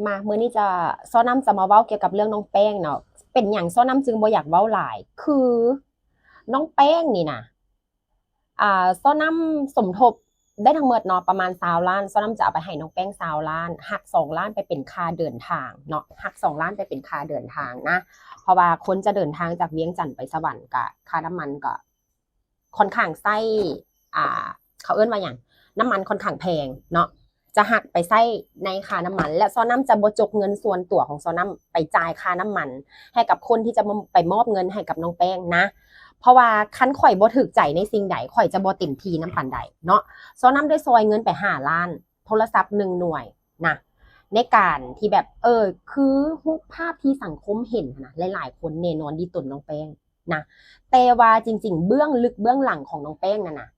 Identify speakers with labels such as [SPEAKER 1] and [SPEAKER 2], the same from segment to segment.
[SPEAKER 1] มามื้อนี้จะซ้อน้ำจะมาเว้าเกี่ยวกับเรื่องน้องแป้งเนาะเป็นหยังซ้อน้ำจึงบ่อยากเว้าหลายคือน้องแป้งนี่นะซ้อน้ำสมทบได้ทั้งหมดเนาะประมาณ20 ล้านซ้อน้ำจะเอาไปให้น้องแป้ง20 ล้านหัก2 ล้านไปเป็นค่าเดินทางเนาะหัก2 ล้านไปเป็นค่าเดินทางนะเพราะว่าคนจะเดินทางจากเวียงจันทน์ไปสวรรค์กับค่าน้ำมันก็ค่อนข้างไส้เขาเอิ้นว่าอย่างน้ำมันค่อนข้างแพงเนาะ จะหักไปใส่ในค่าน้ำมันและซ้อน้ำจะบจกเงินส่วนตัวของซ้อน้ำไปจ่ายค่าน้ำมันให้กับคนที่จะไปมอบเงินให้กับน้องแป้งนะเพราะว่าคันข่อยบ่ถึกใจในสิ่งใดข่อยจะบ่เต็มทีน้ำปันใดเนาะซ้อน้ำได้ซอยเงินไป5 ล้านโทรศัพท์1 หน่วยนะในการที่แบบคือรูปภาพที่สังคมเห็นนะหลายๆคนแน่นอนดีตนน้องแป้งนะแต่ว่าจริงๆเบื้องลึกเบื้องหลังของน้องแป้งนั่นนะ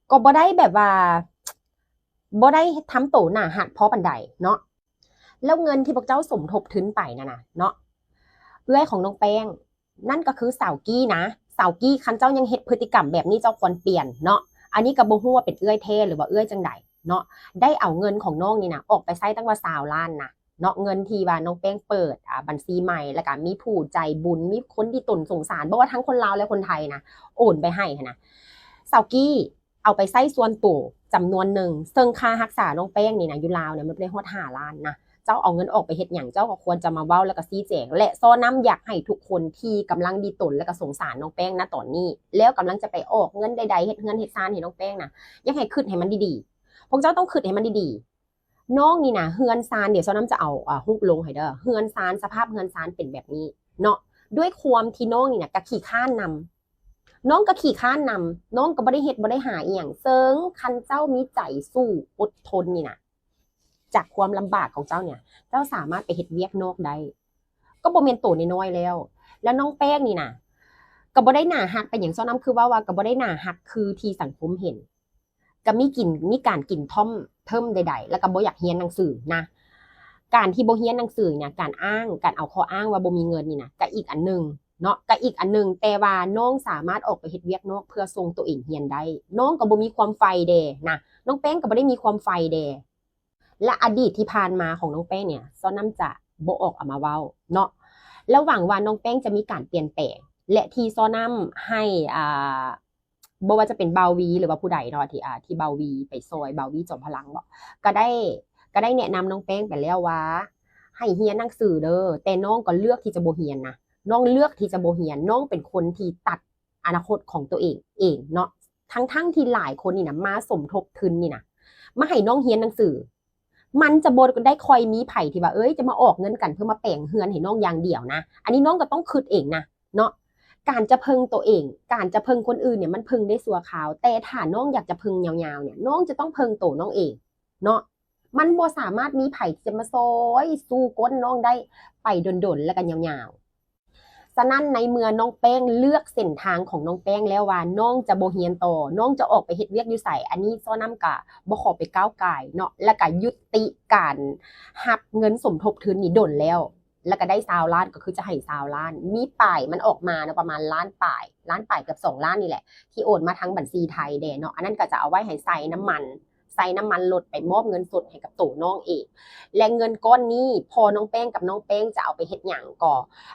[SPEAKER 1] ก็บ่ได้แบบว่าบ่ได้ทำโตหน้าหักเพราะปันใดเนาะแล้วเงินที่พวกเจ้าสมทบทุนไปนะเนาะเอื้อยของน้องแป้งนั่นก็คือสาวกี้นะสาวกี้คันเจ้ายังเฮ็ดพฤติกรรมแบบนี้เจ้าควรเปลี่ยนเนาะอันนี้ก็บ่ฮู้ว่าเป็นเอื้อยเทหรือว่าเอื้อยจังใดเนาะได้เอาเงินของน้องนี่นะออกไปใช้ตั้งว่า20 ล้านนะเนาะเงินที่ว่าน้องแป้งเปิดบัญชีใหม่แล้วก็มีผู้ใจบุญมีคนที่ตนสงสารบ่ว่าทั้งคนลาวและคนไทยนะโอนไปให้นะสาวกี้เอาไปใช้ส่วนตัวจำนวนหนึ่งซึ่งค่ารักษาน้องแป้งนี่นะอยู่ลาวเนี่ยมันได้ฮอด5 ล้านนะเจ้าเอาเงินออกไปเฮ็ดหยังเจ้าก็ควรจะมาเว้าแล้วก็ชี้แจงและซ้อน้ำอยากให้ทุกคนที่กำลังดีตนและก็สงสารน้องแป้งนะตอนนี้แล้วกำลังจะไปออกเงินใดๆเฮ็ดเงินเฮ็ดซานให้น้องแป้งนะอยากให้คิดให้มันดีๆพวกเจ้าต้องคิดให้มันดีๆน้องนี่นะเฮือนซานเดี๋ยวซ้อน้ำจะเอาฮุบลงให้เด้อเฮือนซานสภาพเฮือนซานเป็นแบบนี้เนาะด้วยความที่น้องนี่นะก็ขี้ข้านนำน้องก็ขี่ข้านนำน้องก็บ่ได้เฮ็ดบ่ได้หาอีหยังเซิงคันเจ้ามีใจสู้อดทนนี่นะจากความลำบากของเจ้าเนี่ยเจ้าสามารถไปเฮ็ดเวียกนอกได้ก็บ่แม่นโตน้อยๆแล้วน้องแป้งนี่นะก็บ่ได้หน้าฮักไปอย่างซ้อน้ำคือว่าก็บ่ได้หน้าฮักคือที่สังคมเห็นก็มีการกินท่อมเทิมใดๆแล้วก็บ่อยากเรียนหนังสือนะการที่บ่เรียนหนังสือเนี่ยการเอาข้ออ้างว่าบ่มีเงินนี่นะก็อีกอันนึงเนาะก็อีกอันนึงแต่ว่าน้องสามารถออกไปเฮ็ดเวียกนอกเพื่อส่งตัวเองเรียนได้น้องก็บ่มีความใฝ่เด้นะน้องแป้งก็บ่ได้มีความใฝ่เด้และอดีตที่ผ่านมาของน้องแป้งเนี่ยซ้อน้ำจะบ่ออกเอามาเว้าเนาะแล้วหวังว่าน้องแป้งจะมีการเปลี่ยนแปลงและที่ซ้อน้ำให้บ่ว่าจะเป็นเบาวีหรือว่าผู้ใดเนาะที่เบาวีไปซอยเบาวีจอมพลังบ่ก็ได้แนะนำน้องแป้งไปแล้วว่าให้เรียนหนังสือเด้อแต่น้องก็เลือกที่จะบ่เรียนนะน้องเลือกที่จะบ่เรียนน้องเป็นคนที่ตัดอนาคตของตัวเองเนาะทั้งที่หลายคนนี่นะมาสมทบทุนนี่นะมาให้น้องเรียนหนังสือมันจะบ่ได้คอยมีไผที่ว่าจะมาออกเงินกันเพื่อมาแปลงเฮือนให้น้องอย่างเดียวนะอันนี้น้องก็ต้องคิดเองนะเนาะการจะพึงตัวเองการจะพึงคนอื่นเนี่ยมันพึงได้สัวขาวแต่ถ้าน้องอยากจะพึงยาวๆเนี่ยน้องจะต้องพึงตัวน้องเองเนาะมันบ่สามารถมีไผที่จะมาซอยสู้ก้นน้องได้ไปดนๆแล้วกันยาวๆฉะนั้นในเมื่อน้องแป้งเลือกเส้นทางของน้องแป้งแล้วว่าน้องจะบ่เรียนต่อน้องจะออกไปเฮ็ดเวียกอยู่ไสอันนี้ซ้อน้ำกะบ่ขอไปก้าวก่ายเนาะแล้วก็ยุติการรับเงินสมทบทุนนี่ดนแล้วก็ได้20 ล้านก็คือจะให้20 ล้านมีป้ายมันออกมานะประมาณล้านปลายเกือบ2 ล้านนี่แหละที่โอนมาทางบัญชีไทยเด้เนาะอันนั้นก็จะเอาไว้ให้ใส่น้ำมันลดไปมอบเงินสดให้กับตัวน้องเองและเงินก้อนนี้พอน้องแป้งกับน้องแป้งจะเอาไปเฮ็ดหยังก็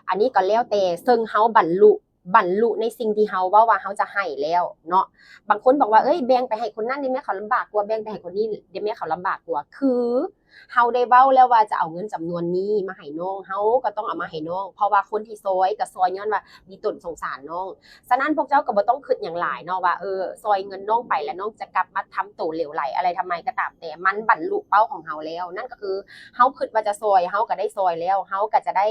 [SPEAKER 1] อันนี้ก็แล้วแต่ซึ่งเฮาบรรลุในสิ่งที่เฮาว่าเฮาจะให้แล้วเนาะบางคนบอกว่าแบ่งไปให้คนนั้นได้ไหมเขาลำบากกว่าแบ่งไปให้คนนี้ได้ไหมเขาลำบากกว่าคือเฮาได้เว้าแล้วว่าจะเอาเงินจำนวนนี้มาให้น้องเฮาก็ต้องเอามาให้น้องเพราะว่าคนที่ซอยก็ซอยย้อนว่ามีต้นสงสารน้องฉะนั้นพวกเจ้าก็บ่ต้องคิดหยังหลายเนาะว่าซอยเงินน้องไปแล้วน้องจะกลับมาทำตัวเหลวไหลอะไรทำไมก็ตามแต่มันบรรลุเป้าของเฮาแล้วนั่นก็คือเฮาคิดว่าจะซอยเฮาก็ได้ซอยแล้วเฮาก็จะได้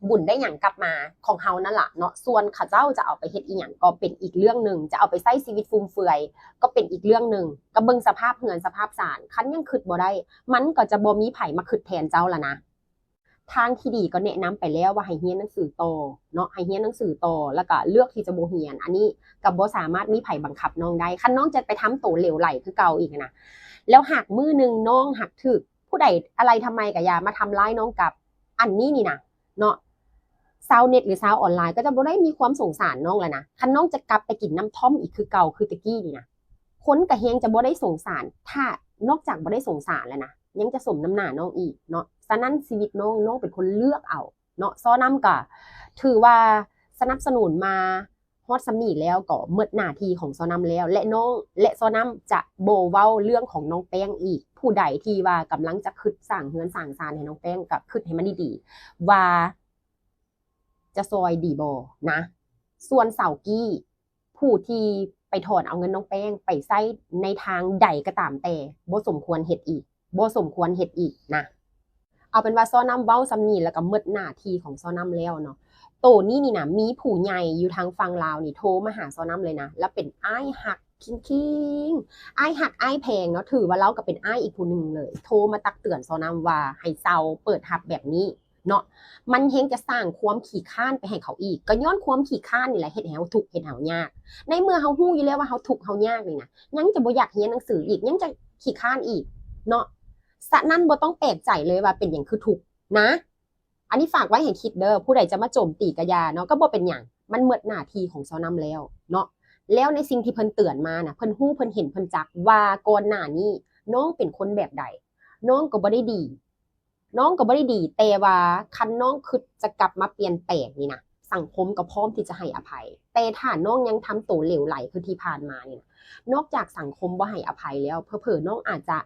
[SPEAKER 1] บุญได้หยังกลับมาของเฮานั่นแหละเนาะส่วนข้าเจ้าจะเอาไปเฮ็ดอีหยังก็เป็นอีกเรื่องนึงจะเอาไปใช้ชีวิตฟุ่มเฟือยก็เป็นอีกเรื่องนึงก็เบิ่งสภาพเฮือนสภาพศาลคันยังคิดบ่ได้มันก็จะบ่มีไผมาคิดแทนเจ้าละนะทางที่ดีก็แนะนำไปแล้วว่าให้เรียนหนังสือต่อเนาะให้เรียนหนังสือต่อแล้วก็เลือกที่จะบ่เรียนอันนี้ก็บ่สามารถมีไผบังคับน้องได้คันน้องจะไปทำตัวเหลวไหลคือเก่าอีกนะแล้วหากมื้อนึงน้องหักถึกผู้ใดอะไรทำไมก็อย่ามาทำร้ายน้องกับอันนี้นี่นะเนาะชาวเน็ตหรือชาวออนไลน์ก็จะบ่ได้มีความสงสารน้องแล้วนะคันน้องจะกลับไปกินน้ำท่อมอีกคือเก่าคือตะกี้นี่นะคนก็แฮงจะบ่ได้สงสารถ้านอกจากบ่ได้สงสารแล้วนะ ยังจะสมน้ำหน้าน้องอีกเนาะฉะนั้นชีวิตน้องเป็นคนเลือกเอาเนาะซ้อนำก็ถือว่าสนับสนุนมาฮอดซำนี้แล้วก็หมดหน้าที่ของซ้อนำแล้วและน้องและซ้อนำจะบ่เว้าเรื่องของน้องแป้งอีกผู้ใดที่ว่ากำลังจะคิดสร้างเฮือนสร้างศาลให้น้องแป้งก็คิดให้มันดีๆว่าจะซอยดีบ่นะส่วนเสากี้ผู้ที่ไปถอนเอาเงินน้องแป้งไปใช้ในทางใดก็ตามแต่บ่สมควรเฮ็ดอีกบ่สมควรเฮ็ดอีกนะเอาเป็นว่าซ้อนำเว้าซำนี้แล้วก็หมดหน้าที่ของซ้อนำแล้วเนาะโตนี่นะมีผู้ใหญ่อยู่ทางฝั่งลาวนี่โทรมาหาซ้อนำเลยนะแล้วเป็นอ้ายฮักคิงๆอ้ายฮักอ้ายแพงเนาะถือว่าเราก็เป็นอ้ายอีกผู้นึงเลยโทรมาตักเตือนซ้อนำว่าให้เซาเปิดรับแบบนี้เนาะมันเฮงจะสร้างความขี้ข้านไปให้เขาอีกก็ย้อนความขี้ข้านนี่แหละเฮ็ดให้เฮาทุกข์เฮ็ดให้เฮายากในเมื่อเฮาฮู้อยู่แล้วว่าเฮาทุกข์เฮายากนี่นะยังจะบ่อยากเรียนหนังสืออีกยังจะขี้ข้านอีกเนาะฉะนั้นบ่ต้องแปลกใจเลยว่าเป็นหยังคือทุกข์นะอันนี้ฝากไว้ให้คิดเด้อผู้ใดจะมาโจมตีกะยาเนาะก็บ่เป็นหยังมันหมดหน้าที่ของซ้อนำแล้วเนาะแล้วในสิ่งที่เพิ่นเตือนมาน่ะเพิ่นฮู้เพิ่นเห็นเพิ่นจักว่าก่อนหน้านี้น้องเป็นคนแบบใดน้องก็บ่ได้ดีน้องก็บ่ได้ดีแต่ว่าคันน้องคิดจะกลับมาเปลี่ยนแปลงนี่นะสังคมก็พร้อมที่จะให้อภัยแต่ถ้าน้องยังทำตัวเหลวไหลคือที่ผ่านมานี่นะนอกจากสังคมบ่ให้อภัยแล้วเผลอๆน้องอาจจะ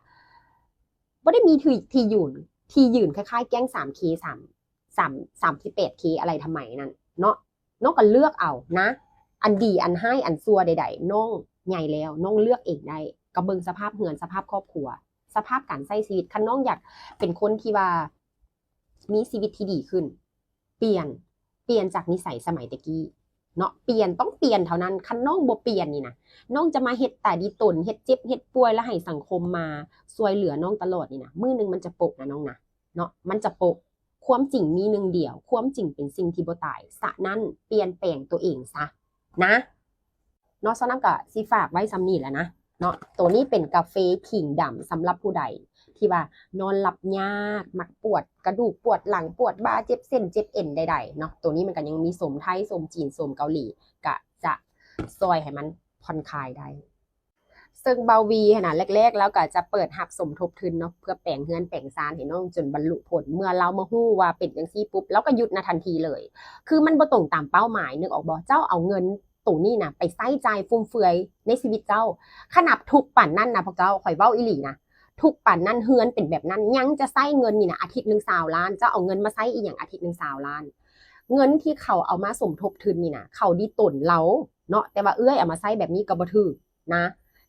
[SPEAKER 1] บ่ได้มีที่ยืนคล้ายๆแก๊ง 3K 38K อะไรทำไมนั่นเนาะน้องก็เลือกเอานะอันดีอันให้อันซัวใดๆน้องใหญ่แล้วน้องเลือกเองได้ก็เบิ่งสภาพเฮือนสภาพครอบครัวสภาพการใช้ชีวิตคันน้องอยากเป็นคนที่ว่ามีชีวิตที่ดีขึ้นเปลี่ยนจากนิสัยสมัยตะกี้เนาะเปลี่ยนต้องเปลี่ยนเท่านั้นคันน้องบ่เปลี่ยนนี่นะน้องจะมาเฮ็ดแต่ดีตนเฮ็ดเจ็บเฮ็ดป่วยแล้วให้สังคมมาช่วยเหลือน้องตลอดนี่นะมื้อนึงมันจะโปกนะน้องนะเนาะมันจะโปกความจริงมีหนึ่งเดียวความจริงเป็นสิ่งที่บ่ตายฉะนั้นเปลี่ยนแปลงตัวเองซะนะเนาะฉะนั้นก็สิฝากไว้ซ้ำนี้แหละนะเนาะตัวนี้เป็นกาแฟขิงดำสำหรับผู้ใดที่ว่านอนหลับยากมักปวดกระดูกปวดหลังปวดบ่าเจ็บเส้นเจ็บเอ็นใดๆเนาะตัวนี้มันก็ยังมีสมไทยสมจีนสมเกาหลีก็จะซอยให้มันผ่อนคลายได้ซึ่งเบาวีขนาดแรกๆแล้วก็จะเปิดหับสมทบทุนเนาะเพื่อแปลงเฮือนแปลงซานให้น้องจนบรรลุผลเมื่อเรามาฮู้ว่าเป็นจังซี่ปุ๊บแล้วก็หยุดนะทันทีเลยคือมันบ่ตรงตามเป้าหมายนึกออกบ่เจ้าเอาเงินตัวนี้นะไปใช้จ่ายฟุ่มเฟือยในชีวิตเจ้าขนาดทุกป่านนั้นนะพวกเจ้าข่อยเว้าอีหลีนะทุกป่านนั้นเฮือนเป็นแบบนั้นยังจะใช้เงินนี่นะอาทิตย์นึง20ล้านเจ้าเอาเงินมาใช้อีหยังอาทิตย์นึง20ล้านเงินที่เขาเอามาสมทบทุนนี่นะเขาดีตนเราเนาะแต่ว่าเอามาใช้แบบนี้ก็บ่ถูกนะ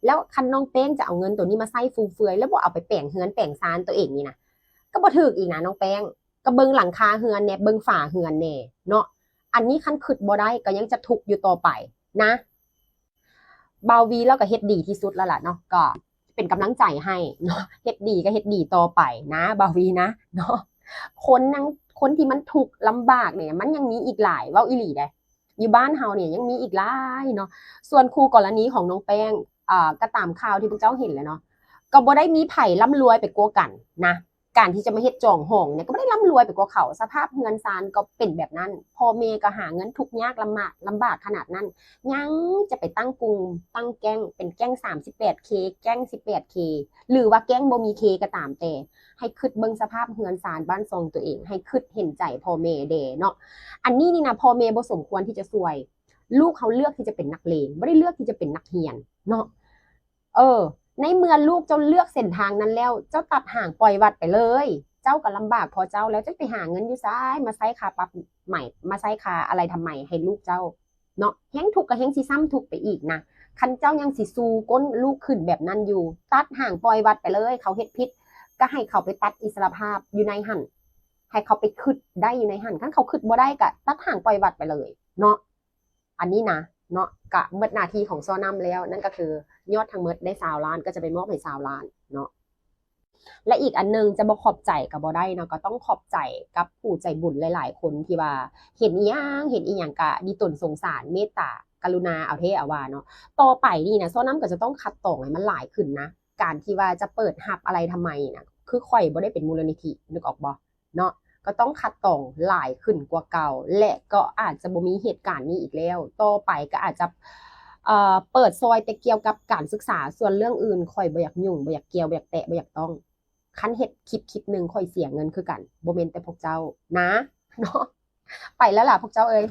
[SPEAKER 1] แล้วคันน้องแป้งจะเอาเงินตัวนี้มาใช้ฟุ่มเฟือยแล้วบ่เอาไปแปลงเฮือนแปลงซานตัวเองนี่นะก็บ่ถูกอีกนะน้องแป้งก็เบิ่งหลังคาเฮือนแน่เบิ่งฝาเฮือนแน่เนาะอันนี้คันคิดบ่ได้ก็ยังจะทุกข์อยู่ต่อไปนะบาวีแล้วก็เฮ็ดดีที่สุดแล้วล่ะเนาะก็เป็นกำลังใจให้เนาะเฮ็ดดีก็เฮ็ดดีต่อไปนะบาวีนะเนาะคนที่มันทุกข์ลำบากเนี่ยมันยังมีอีกหลายเว้าอีหลีเด้อยู่บ้านเฮาเนี่ยยังมีอีกหลายเนาะส่วนคู่กรณีของน้องแป้งก็ตามข่าวที่พวกเจ้าเห็นแหละเนาะก็บ่ได้มีไผร่ำรวยไปกว่ากันนะการที่จะมาเฮ็ดจองห้องเนี่ยก็บ่ได้ร่ำรวยไปกว่าเขาสภาพเฮือนซานก็เป็นแบบนั้นพ่อแม่ก็หาเงินทุกข์ยากลำบากขนาดนั้นยังจะไปตั้งกลุ่มตั้งแก๊งเป็นแก๊ง 38K แก๊ง 18K หรือว่าแก๊งบ่มี K ก็ตามแต่ให้คิดเบิ่งสภาพเฮือนซานบ้านทรงตัวเองให้คิดเห็นใจพ่อแม่เด้เนาะอันนี้นี่นะพ่อแม่บ่สมควรที่จะซวยลูกเขาเลือกที่จะเป็นนักเลงบ่ได้เลือกที่จะเป็นนักเรียนเนาะในเมื่อลูกเจ้าเลือกเส้นทางนั้นแล้วเจ้าตัดห่างปล่อยวัดไปเลยเจ้าก็ลำบากพอเจ้าแล้วเจ้าไปหาเงินอยู่ซ้ายมาใช้ค่าปรับใหม่มาใช้ค่าอะไรทำไมให้ลูกเจ้าเนาะแฮงทุกข์ก็แฮงสิซ้ำทุกข์ไปอีกนะคันเจ้ายังสิสู้ก้นลูกขึ้นแบบนั้นอยู่ตัดห่างปล่อยวัดไปเลยเขาเฮ็ดผิดก็ให้เขาไปตัดอิสรภาพอยู่ในหั่นให้เขาไปคิดได้อยู่ในหั่นคันเขาคิดบ่ได้ก็ตัดห่างปล่อยวัดไปเลยเนาะอันนี้นะเนาะกะหมดหน้าที่ของซ้อนำแล้วนั่นก็คือยอดทั้งหมดได้20ล้านก็จะไปมอบให้20ล้านเนาะและอีกอันนึงจะบ่ขอบใจก็บ่ได้เนาะก็ต้องขอบใจกับผู้ใจบุญหลายๆคนที่ว่าเห็นอีหยังก็ดีตนสงสารเมตตากรุณาเอาเทเอาว่าเนาะต่อไปนี่นะซ้อนำก็จะต้องคัดตองให้มันหลายขึ้นนะการที่ว่าจะเปิดรับอะไรทำไมนะคือข่อยบ่ได้เป็นมูลนิธินึกออกบ่เนาะก็ต้องคัดตองหลายขึ้นกว่าเก่าและก็อาจจะบ่มีเหตุการณ์นี้อีกแล้วต่อไปก็อาจจะเปิดซอยแต่เกี่ยวกับการศึกษาส่วนเรื่องอื่นข่อยบ่อยากยุ่งบ่อยากเกี่ยวบ่อยากแตะบ่อยากต้อง คันเฮ็ดคลิปหนึ่งค่อยเสียเงินคือกันบ่แม่นแต่พวกเจ้านะเนาะไปแล้วล่ะพวกเจ้าเอ้ย